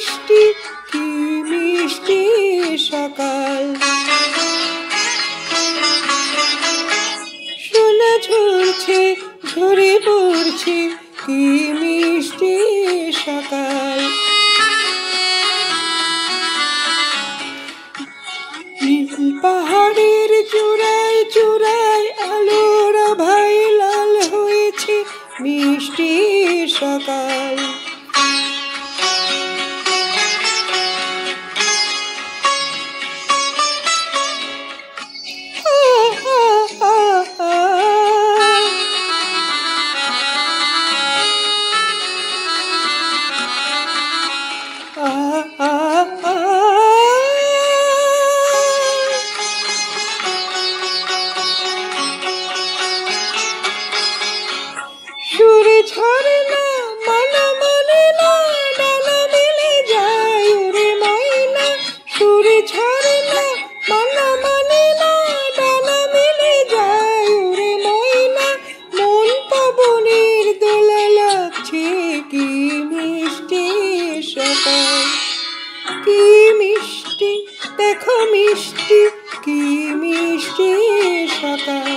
মিষ্টি, কি মিষ্টি সকাল। সোনা ঝরছে, ঝরে পড়ছে, কি মিষ্টি সকাল। নীল পাহাড়ের চূড়ায় চূড়ায় আলোর আভায় লাল হয়েছে মিষ্টি সকাল। সুরে ঝরে না মানা মানে না, ডানা মেলে যায় উড়ে ময়না। সুরে ঝরে না মানা মানে না, ডানা মেলে যায় উড়ে ময়না। মন পবনের দোলা লাগছে, কি মিষ্টি সকাল। কি মিষ্টি দেখো মিষ্টি, কি মিষ্টি সকাল।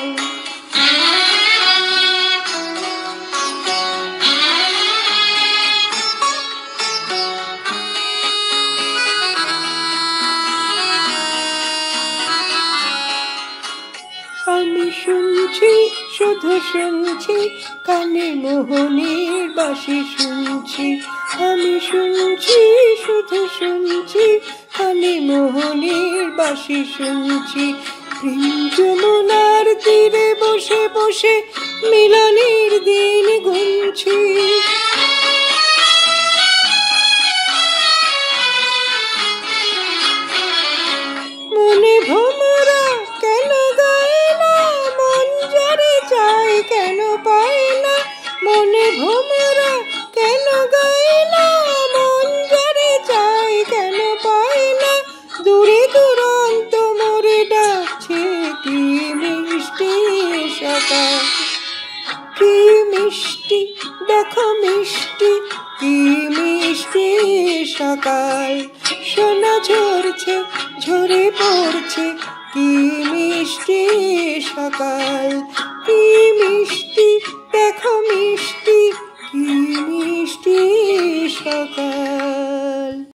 আমি শুনছি, শুধু শুনছি, কানে মোহনের বাঁশি শুনছি। আমি শুনছি, শুধু শুনছি, কানে মোহনের বাঁশি শুনছি। প্রেম যমুনার তীরে বসে বসে মিলনের দিন গুনছি। মনে ভ্রমরা কেন গায় না, মন যারে চায় কেন পায় না। মনে ভ্রমরা কেন গায় না, মন যারে চায় কেন পায় না। দূরে দুরন্ত মোরে ডাকছে, কি মিষ্টি সকাল। কি মিষ্টি দেখো মিষ্টি, কি মিষ্টি সকাল। সোনা ঝরছে, ঝরে পড়ছে, কি মিষ্টি সকাল। কি মিষ্টি দেখো মিষ্টি, কি মিষ্টি সকাল।